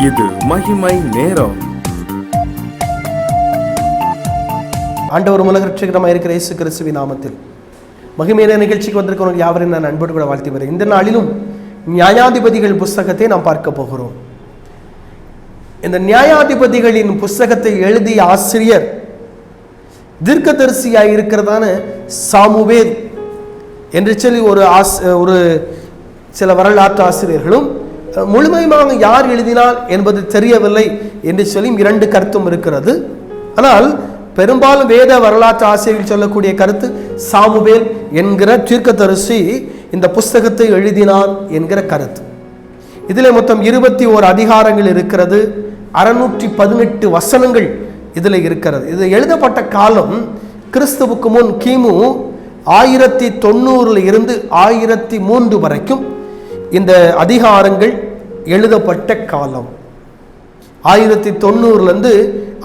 இது மகிமை நேரம். ஆண்டவர் உலக ரட்சகராக இருக்கிற இயேசு கிறிஸ்துவின் நாமத்தில் மகிமையான நிகழ்ச்சிக்கு வந்திருக்கிறவங்க யாவரையும் நான் அன்போடு கூட வாழ்த்தி வரேன். இந்த நாளிலும் நியாயாதிபதிகள் புஸ்தகத்தை நாம் பார்க்க போகிறோம். இந்த நியாயாதிபதிகளின் புஸ்தகத்தை எழுதிய ஆசிரியர் தீர்க்கதரிசியாய் இருக்கிறதான சாமுவேல் என்று சொல்லி ஒரு சில வரலாற்று ஆசிரியர்களும் முழுமையாக யார் எழுதினார் என்பது தெரியவில்லை என்று சொல்லி இரண்டு கருத்தும் இருக்கிறது. ஆனால் பெரும்பாலும் வேத வரலாற்று ஆசிரியர்கள் சொல்லக்கூடிய கருத்து சாமுவேல் என்கிற தீர்க்கதரிசி இந்த புஸ்தகத்தை எழுதினார் என்கிற கருத்து. இதில் மொத்தம் 21 அதிகாரங்கள் இருக்கிறது. 618 வசனங்கள் இதில் இருக்கிறது. இது எழுதப்பட்ட காலம் கிறிஸ்துவுக்கு முன் கிமு 1090 இருந்து 1003 வரைக்கும் இந்த அதிகாரங்கள் எழுதப்பட்ட காலம். 1090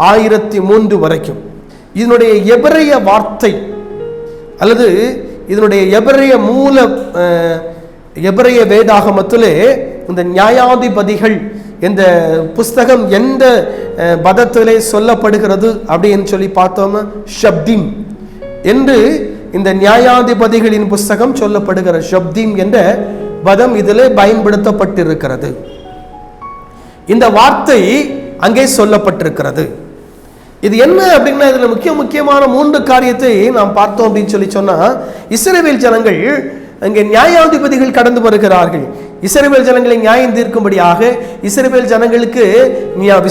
1003 வரைக்கும். இதனுடைய எபிரேய வார்த்தை அல்லது இதனுடைய எபிரேய வேதாகமத்திலே இந்த நியாயாதிபதிகள் இந்த புஸ்தகம் எந்த பதத்திலே சொல்லப்படுகிறது அப்படின்னு சொல்லி பார்த்தோம். ஷப்தீம் என்று இந்த நியாயாதிபதிகளின் புஸ்தகம் சொல்லப்படுகிற ஷப்தீம் என்ற பதம் இதில் பயன்படுத்தப்பட்டிருக்கிறது. இந்த வார்த்தை அங்கே சொல்லப்பட்டிருக்கிறது. இது என்ன அப்படின்னா இதில் முக்கியமான 3 காரியத்தை நாம் பார்த்தோம் அப்படின்னு சொல்லி சொன்னா, இஸ்ரவேல் ஜனங்கள் அங்கே நியாயாதிபதிகள் கடந்து வருகிறார்கள். இஸ்ரவேல் ஜனங்களை நியாயம் தீர்க்கும்படியாக, இஸ்ரவேல் ஜனங்களுக்கு நியாயம்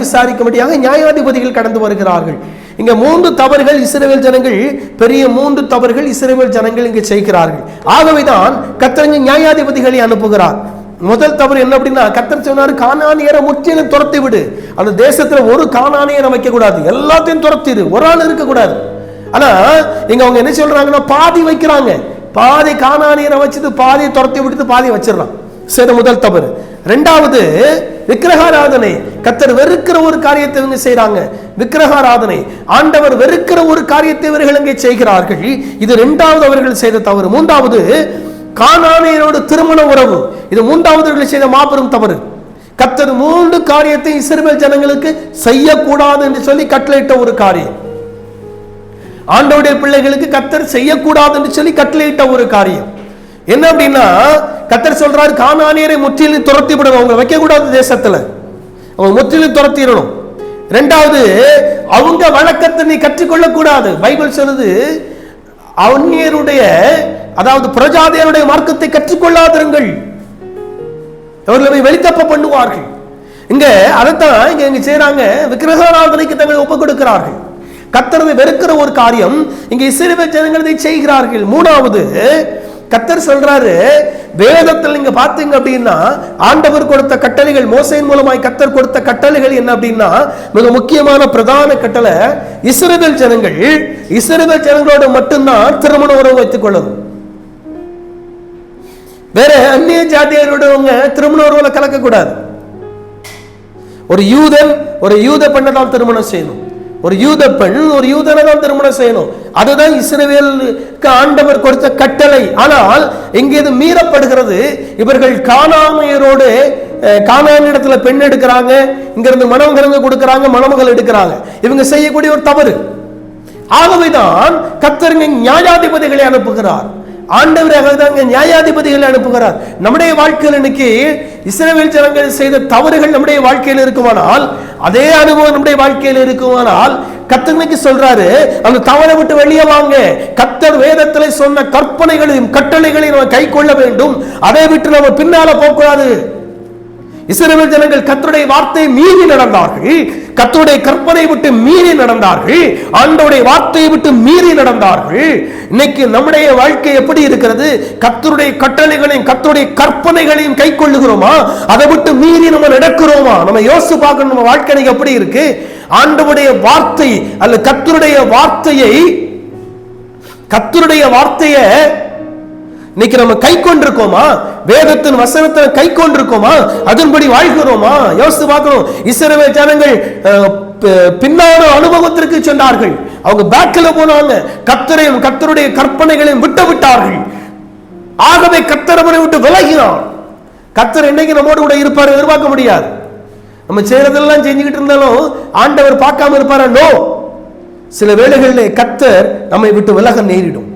விசாரிக்கும்படியாக நியாயாதிபதிகள் கடந்து வருகிறார்கள். இங்க 3 தவறுகள் இஸ்ரவேல் ஜனங்கள், பெரிய 3 தவறுகள் இஸ்ரவேல் ஜனங்கள் இங்கே செய்கிறார்கள். ஆகவேதான் கர்த்தர் நியாயாதிபதிகளை அனுப்புகிறார். முதல் தவறு என்ன அப்படின்னா, கர்த்தர் சொன்னார், கானானியரை முற்றிலும் துரத்தி விடு. அந்த தேசத்துல ஒரு கானானியரை வைக்க கூடாது, எல்லாத்தையும் துரத்திடு, ஒரு ஆள் இருக்கக்கூடாது. ஆனா இங்க அவங்க என்ன சொல்றாங்கன்னா, பாதி வைக்கிறாங்க. பாதி கானானியரை வச்சுட்டு பாதியை துரத்தி விட்டு பாதி வச்சிடலாம். சரி, முதல் தவறு. 2வது விக்கிரகாராதனை. கர்த்தர் வெறுக்கிற ஒரு காரியத்தை இவங்க செய்யறாங்க, விக்கிரகாராதனை. ஆண்டவர் வெறுக்கிற ஒரு காரியத்தை இவர்கள் இங்கே செய்கிறார்கள். இது 2வது அவர்கள் செய்த தவறு. 3வது கானானியரோடு திருமண உறவு. இது 3வது செய்த மாபெரும் தவறு. கர்த்தர் 3 காரியத்தை இஸ்ரவேல் ஜனங்களுக்கு செய்யக்கூடாது என்று சொல்லி கட்டளையிட்ட ஒரு காரியம். ஆண்டவருடைய பிள்ளைகளுக்கு கர்த்தர் செய்யக்கூடாது என்று சொல்லி கட்டளையிட்ட ஒரு காரியம் என்ன அப்படின்னா, கர்த்தர் சொல்றாரு, கானானியரை முற்றிலும் துரத்தி விடணும், அவங்க வைக்க கூடாது தேசத்துல, அவங்க முற்றிலும் துரத்திடணும். 2வது அவங்க வழக்கத்தை நீ கற்றுக்கொள்ள கூடாது. பைபிள் சொல்லுது, அந்நியருடைய அதாவது பிரஜாதியருடைய மார்க்கத்தை கற்றுக்கொள்ளாதிருங்கள், அவர்களை வெளித்தப்ப பண்ணுவார்கள். இங்க அதைத்தான் இங்க செய்யறாங்க, விக்கிரகாராதனைக்கு தங்களை ஒப்புக் கொடுக்கிறார்கள். கர்த்தரை வெறுக்கிற ஒரு காரியம் இங்க இஸ்ரவேல் ஜனங்களை செய்கிறார்கள். 3வது கர்த்தர் சொல்றாரு, வேதத்தில் நீங்க பாத்தீங்க அப்படின்னா ஆண்டவர் கொடுத்த கட்டளைகள், மோசேயின் மூலமாய் கர்த்தர் கொடுத்த கட்டளைகள் என்ன அப்படின்னா, மிக முக்கியமான பிரதான கட்டளை, இஸ்ரவேல் ஜனங்களோட மட்டும்தான் திருமண உறவு வைத்துக் கொள்ளணும். வேற அந்நிய ஜாதியரோட திருமண உறவுல கலக்க கூடாது. ஒரு யூத பெண்ணை தான் திருமணம் செய்யணும், ஒரு யூத பெண் ஒரு யூதனை தான் திருமணம் செய்யணும். அதுதான் இஸ்ரவேலுக்கு ஆண்டவர் கொடுத்த கட்டளை. ஆனால் இங்கே இது மீறப்படுகிறது. இவர்கள் கானானியத்துல பெண் எடுக்கிறாங்க, இங்க இருந்து மணமகன் கொடுக்கிறாங்க, மணமகள் எடுக்கிறாங்க. இவங்க செய்யக்கூடிய ஒரு தவறு. ஆகவேதான் கர்த்தர் நியாயாதிபதிகளை அனுப்புகிறார். ஆண்டவர் நியாயாதிபதிகளை அனுப்புகிறார். நம்முடைய வாழ்க்கையில் இன்னைக்கு இஸ்ரவேல் ஜனங்கள் செய்த தவறுகள் நம்முடைய வாழ்க்கையில் இருக்குமானால், அதே அனுபவம் நம்முடைய வாழ்க்கையில் இருக்குமானால், கர்த்தர் சொல்றாரு, அந்த தவறை விட்டு வெளியே வாங்க. கர்த்தர் வேதத்தில் சொன்ன கற்பனைகளையும் கட்டளைகளையும் நம்ம கை கொள்ள வேண்டும். அதை விட்டு நம்ம பின்னால போகக்கூடாது. இஸ்ரவேல் ஜனங்கள் கர்த்தருடைய வார்த்தையை மீறி நடந்தார்கள், கர்த்தருடைய கற்பனை விட்டு மீறி நடந்தார்கள், ஆண்டவருடைய வார்த்தையை விட்டு மீறி நடந்தார்கள். இன்னைக்கு நம்முடைய வாழ்க்கை எப்படி இருக்கிறது? கர்த்தருடைய கட்டளைகளையும் கர்த்தருடைய கற்பனைகளையும் கை கொள்ளுகிறோமா? அதை விட்டு மீறி நம்ம நடக்கிறோமா? நம்ம யோசிச்சு பார்க்கணும், நம்ம வாழ்க்கை எப்படி இருக்கு? ஆண்டவருடைய வார்த்தை அல்ல கர்த்தருடைய வார்த்தையை இன்னைக்கு நம்ம கை கொண்டிருக்கோமா? வேதத்தின் வசனத்தை கை கொண்டிருக்கோமா? அதன்படி வாழ்கிறோமா? யோசித்து பார்க்கணும். இஸ்ரவேல் ஜனங்கள் பின்னான அனுபவத்திற்கு சென்றார்கள். அவங்க பேக்கில் போனாங்க, கர்த்தருடைய கற்பனைகளையும் விட்டு விட்டார்கள். ஆகவே கர்த்தர் அவரை விட்டு விலகினார். கர்த்தர் என்னைக்கு நம்மோடு கூட இருப்பார் எதிர்பார்க்க முடியாது. நம்ம செய்யறதெல்லாம் செஞ்சுக்கிட்டு இருந்தாலும் ஆண்டவர் பார்க்காம இருப்பாரா? நோ. சில வேளைகளிலே கர்த்தர் நம்மை விட்டு விலக நேரிடும்.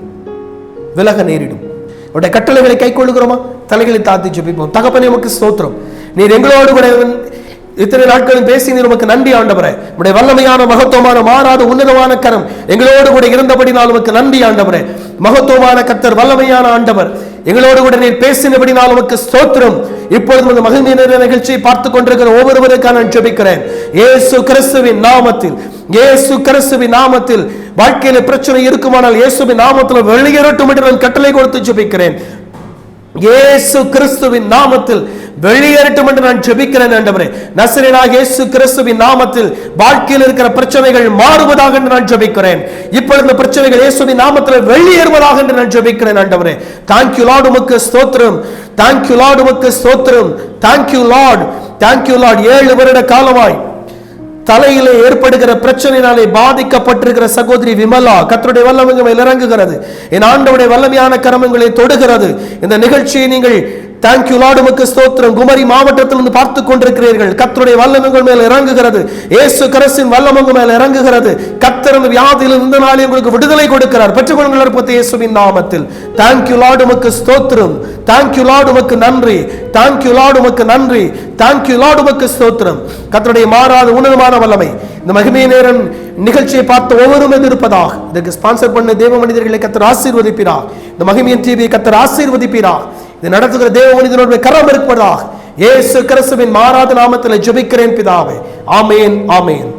அவருடைய கட்டளைகளை கை கொள்ளுகிறோமா? தலைகளை தாழ்த்தி ஜெபிப்போம். தகப்பனே, உமக்கு ஸ்தோத்திரம். நீர் எங்களோடு கூட இத்தனை நாட்களும் பேசி நீர் உமக்கு நன்றி ஆண்டவரே. உடைய வல்லமையான மகத்துவமான மாறாத உன்னதமான கரம் எங்களோடு கூட இருந்தபடினால் உமக்கு நன்றி ஆண்டவரே. மகத்துவமான கர்த்தர், வல்லமையான ஆண்டவர், எங்களோடு கூட நீர் பேசினபடினால் உமக்கு ஸ்தோத்திரம். இப்பொழுது இந்த மகிழ்ச்சியான நிகழ்ச்சியை பார்த்து கொண்டிருக்கிற ஒவ்வொருவருக்காக நான் ஜெபிக்கிறேன். இயேசு கிறிஸ்துவின் நாமத்தில் வாழ்க்கையில பிரச்சனை இருக்குமானால் இயேசுவின் நாமத்தில் வெளியேறட்டும் என்று நான் கட்டளை கொடுத்து ஜெபிக்கிறேன். இயேசு கிறிஸ்துவின் நாமத்தில் வெளியேறட்டும் என்று நான் ஜெபிக்கிறேன் ஆண்டவரே. நசரேயனாகிய இயேசு கிறிஸ்துவின் நாமத்தில் வாழ்க்கையில் இருக்கிற பிரச்சனைகள் மாறுவதாக என்று நான் ஜெபிக்கிறேன். இப்பொழுது பிரச்சனைகள் இயேசுவின் நாமத்தில் வெளியேறுவதாக என்று நான் ஜெபிக்கிறேன் ஆண்டவரே. Thank you Lord, உமக்கு ஸ்தோத்திரம். Thank you Lord, உமக்கு ஸ்தோத்திரம். Thank you Lord. 7 வருட காலமாய் தலையிலே ஏற்படுகிற பிரச்சனையினாலே பாதிக்கப்பட்டிருக்கிற சகோதரி விமலா, கர்த்தருடைய வல்லமை மேல் இறங்குகிறது. என் ஆண்டவருடைய வல்லமையான கரங்களை தொடுகிறது. இந்த நிகழ்ச்சியை நீங்கள் Thank you Lord, உமக்கு ஸ்தோத்திரம். குமரி மாவட்டத்திலிருந்து பார்த்து கொண்டிருக்கிறீர்கள். கர்த்தருடைய வல்லமை மேல் இறங்குகிறது. இயேசு கிறிஸ்துவின் வல்லமை மேல் இறங்குகிறது. கர்த்தர் அந்த வியாதியில் இருந்த நாளே உங்களுக்கு விடுதலை கொடுக்கிறார். பெற்றுக்கொள்ளுங்கள் இயேசுவின் நாமத்தில். Thank you Lord, உமக்கு ஸ்தோத்திரம். Thank you Lord, உமக்கு நன்றி. Thank you Lord, உமக்கு நன்றி. Thank you Lord, உமக்கு ஸ்தோத்திரம். கர்த்தருடைய மாறாத உன்னதமான வல்லமை இந்த மகிமை நேரம் நிகழ்ச்சியை பார்த்து ஒவ்வொருவரும் இருப்பதாக. இதற்கு ஸ்பான்சர் பண்ண தேவ மனிதர்களை கர்த்தர் ஆசீர்வதிப்பீராக. இந்த மகிமையின் டிவியை கர்த்தர் ஆசீர்வதிப்பீராக. இதை நடத்துகிற தேவ மனிதனுடைய கரம் இருப்பதாக. இயேசு கிறிஸ்துவின் மாறாத நாமத்தில் ஜெபிக்கிறேன் பிதாவே. ஆமென், ஆமென்.